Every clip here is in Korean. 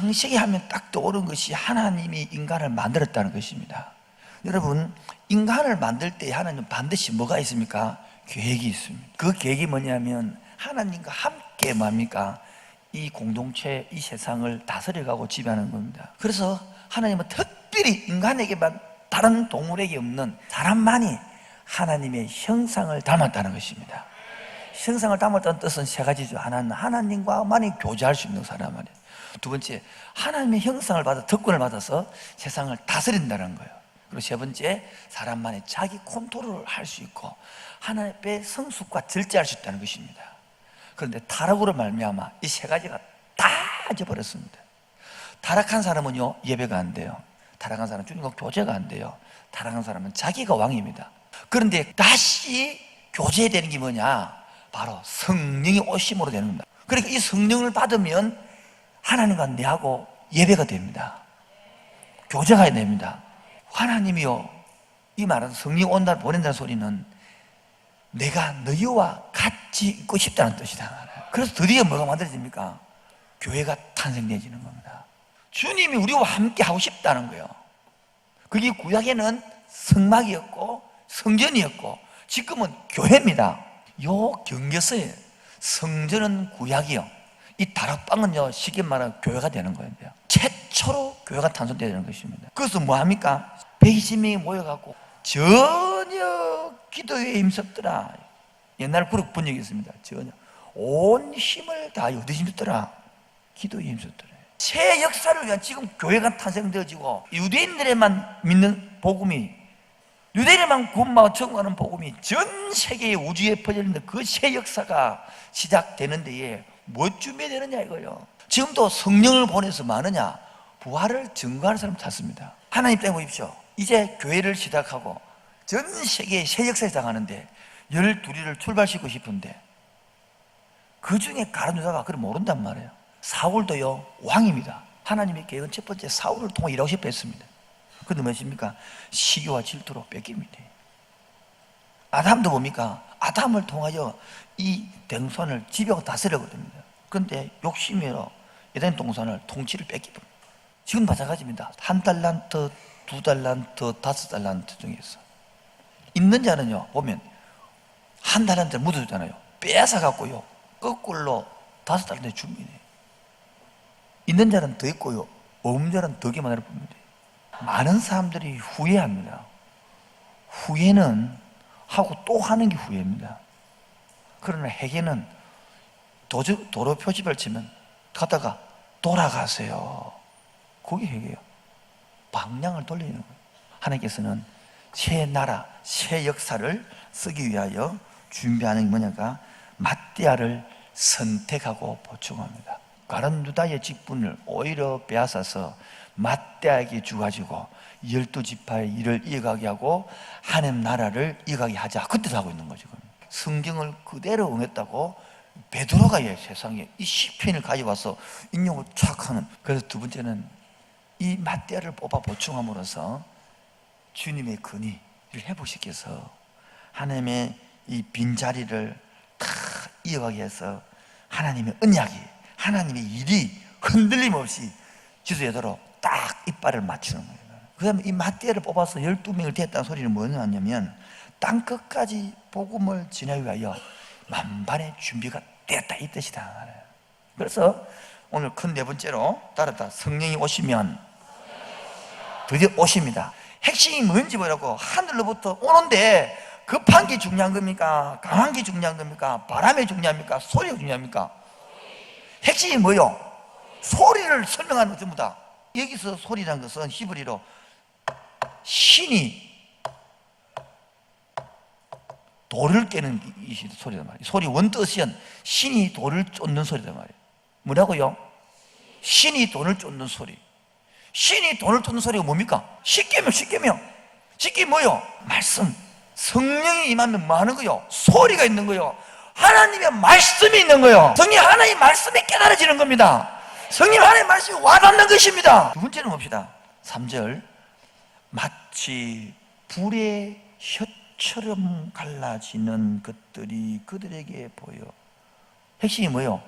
상식에 하면 딱 떠오른 것이 하나님이 인간을 만들었다는 것입니다. 여러분, 인간을 만들 때 하나님은 반드시 뭐가 있습니까? 계획이 있습니다. 그 계획이 뭐냐면 하나님과 함께 뭡니까? 이 공동체, 이 세상을 다스려가고 지배하는 겁니다. 그래서 하나님은 특별히 인간에게만, 다른 동물에게 없는 사람만이 하나님의 형상을 닮았다는 것입니다. 형상을 닮았다는 뜻은 세 가지죠. 하나는 하나님과만이 교제할 수 있는 사람 말이에요. 두 번째, 하나님의 형상을 받아 특권을 받아서 세상을 다스린다는 거예요. 그리고 세 번째, 사람만이 자기 컨트롤을 할 수 있고 하나님 앞에 성숙과 절제할 수 있다는 것입니다. 그런데 타락으로 말미암아 이 세 가지가 다 잊어버렸습니다. 타락한 사람은요, 예배가 안 돼요. 타락한 사람은 주님과 교제가 안 돼요. 타락한 사람은 자기가 왕입니다. 그런데 다시 교제되는 게 뭐냐? 바로 성령이 오심으로 되는 겁니다. 그러니까 이 성령을 받으면 하나님과 내하고 예배가 됩니다. 교제가 됩니다. 하나님이요, 이 말은 성령 온다 보낸다는 소리는 내가 너희와 같이 있고 싶다는 뜻이다. 그래서 드디어 뭐가 만들어집니까? 교회가 탄생되어지는 겁니다. 주님이 우리와 함께 하고 싶다는 거예요. 그게 구약에는 성막이었고 성전이었고 지금은 교회입니다. 요 경계서에 성전은 구약이요, 이 다락방은요, 쉽게 말하면 교회가 되는 거예요. 최초로 교회가 탄생되는 것입니다. 그래서 뭐합니까? 120명이 모여갖고 전혀 기도에 힘썼더라. 옛날 그룹 번역이 있습니다. 전혀 온 힘을 다하여 어디 힘썼더라? 기도에 힘썼더라. 새 역사를 위한 지금 교회가 탄생되어지고 유대인들에만 믿는 복음이, 유대인에만 구원받아 천국하는 복음이 전 세계의 우주에 퍼져있는 그 새 역사가 시작되는 데에 뭐 준비되느냐 이거요. 지금도 성령을 보내서 많으냐? 부활을 증거하는 사람 찾습니다. 하나님 때문에 보십시오. 이제 교회를 시작하고 전 세계의 새 역사 시작하는데 12를 출발시키고 싶은데 그 중에 가룟 유다가 그걸 모른단 말이에요. 사울도요, 왕입니다. 하나님의 계획은 첫 번째 사울을 통해 일하고 싶어 했습니다. 그런데 무엇입니까? 시기와 질투로 뺏깁니다. 아담도 뭡니까? 아담을 통하여 이 동산을 지배하고 다스려야 됩니다. 그런데 욕심으로 에덴 동산을 통치를 뺏기버립니다. 지금 마찬가지입니다. 1달란트, 2달란트, 5달란트 중에서 있는 자는요, 보면 1달란트를 묻어주잖아요. 뺏어갖고요, 거꾸로 5달란트 줍니다. 있는 자는 더 있고요, 없는 자는 더게 만들어 봅니다. 많은 사람들이 후회합니다. 후회는 하고 또 하는 게 후회입니다. 그러나 회개는 도로 표지를 치면 가다가 돌아가세요. 그게 회개예요. 방향을 돌리는 거예요. 하나님께서는 새 나라, 새 역사를 쓰기 위하여 준비하는 게 뭐냐가 맏대아를 선택하고 보충합니다. 가룟 유다의 직분을 오히려 빼앗아서 맏대아에게 주가지고 12지파의 일을 이어가게 하고 하나님 나라를 이어가게 하자. 그때도 하고 있는 거죠. 성경을 그대로 응했다고 베드로가 세상에 이 시편을 가져와서 인용을 촥 하는. 그래서 두 번째는 이 맏대아를 뽑아 보충함으로써 주님의 근의를 회복시켜서 하나님의 이 빈자리를 다 이어가게 해서 하나님의 언약이, 하나님의 일이 흔들림 없이 지속되도록 딱 이빨을 맞추는 거예요. 그 다음에 이 맏대아를 뽑아서 12명을 됐다는 소리는 뭐냐면 땅끝까지 복음을 전하기 위하여 만반의 준비가 되었다 이 뜻이다. 그래서 오늘 큰 네 번째로 따르다 성령이 오시면 드디어 오십니다. 핵심이 뭔지 뭐라고? 하늘로부터 오는데 급한 게 중요한 겁니까? 강한 게 중요한 겁니까? 바람이 중요합니까? 소리가 중요합니까? 핵심이 뭐요? 소리를 설명하는 거 전부 다. 여기서 소리라는 것은 히브리로 신이 돌을 깨는 이 소리란 말이에요. 소리 원뜻은 신이 돌을 쫓는 소리란 말이에요. 뭐라고요? 신이 돈을 쫓는 소리. 신이 돈을 쫓는 소리가 뭡니까? 십계명 뭐요? 말씀. 성령이 임하면 뭐 하는 거요? 소리가 있는 거요. 하나님의 말씀이 있는 거요. 성령 하나님의 말씀이 깨달아지는 겁니다. 성령 하나님의 말씀이 와닿는 것입니다. 두 번째는 봅시다. 3절 마치 불의 혀처럼 갈라지는 것들이 그들에게 보여. 핵심이 뭐예요?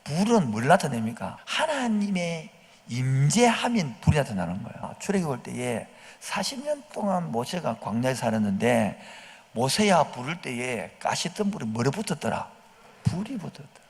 불은 뭘 나타냅니까? 하나님의 임재하면 불이 나타나는 거예요. 출애굽 볼 때에 40년 동안 모세가 광야에 살았는데 모세야 부를 때에 가시던 불이 뭐로 붙었더라? 불이 붙었더라.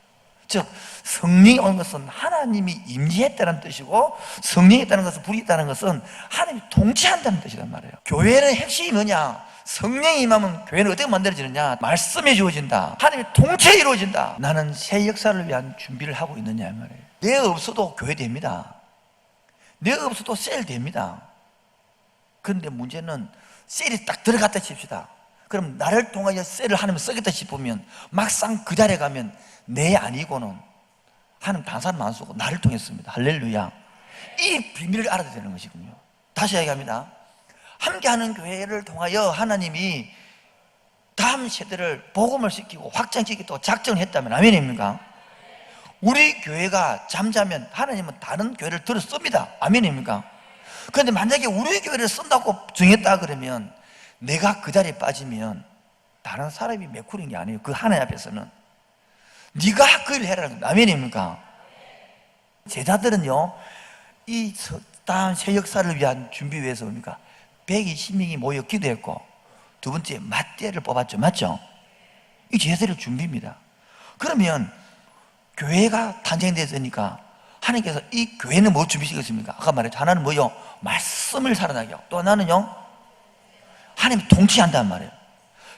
즉 성령이 온 것은 하나님이 임재했다는 뜻이고, 성령이 있다는 것은, 불이 있다는 것은 하나님이 통치한다는 뜻이란 말이에요. 교회는 핵심이 뭐냐? 성령이 임하면 교회는 어떻게 만들어지느냐? 말씀이 주어진다. 하나님의 통치에 이루어진다. 나는 새 역사를 위한 준비를 하고 있느냐 이 말이에요. 내가 없어도 교회 됩니다. 내가 없어도 셀 됩니다. 그런데 문제는 셀이 딱 들어갔다 칩시다. 그럼 나를 통하여 셀을 하나님 쓰겠다 싶으면 막상 그 자리에 가면 내 아니고는 하나님 다른 사람 안 쓰고 나를 통했습니다. 할렐루야. 이 비밀을 알아야 되는 것이군요. 다시 이야기합니다. 함께하는 교회를 통하여 하나님이 다음 세대를 복음을 시키고 확장시키고 작정을 했다면 아멘입니까? 우리 교회가 잠자면 하나님은 다른 교회를 들어 씁니다. 아멘입니까? 그런데 만약에 우리 교회를 쓴다고 정했다 그러면 내가 그 자리에 빠지면 다른 사람이 메꾸는 게 아니에요. 그 하나님 앞에서는 네가 그 일을 해라. 아멘입니까? 제자들은요, 이 다음 새 역사를 위한 준비 위해서 뭡니까? 120명이 모여 기도했고, 두 번째 맏대를 뽑았죠. 맞죠? 이 제자들의 준비입니다. 그러면 교회가 탄생됐으니까 하나님께서 이 교회는 뭐 준비시켰습니까? 아까 말했죠. 하나는 뭐요? 말씀을 살아나게 하고, 또 하나는요, 하나님이 통치한단 말이에요.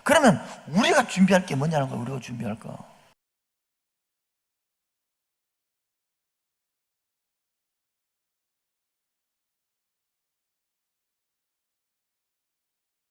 그러면 우리가 준비할 게 뭐냐는 거예요. 우리가 준비할 거.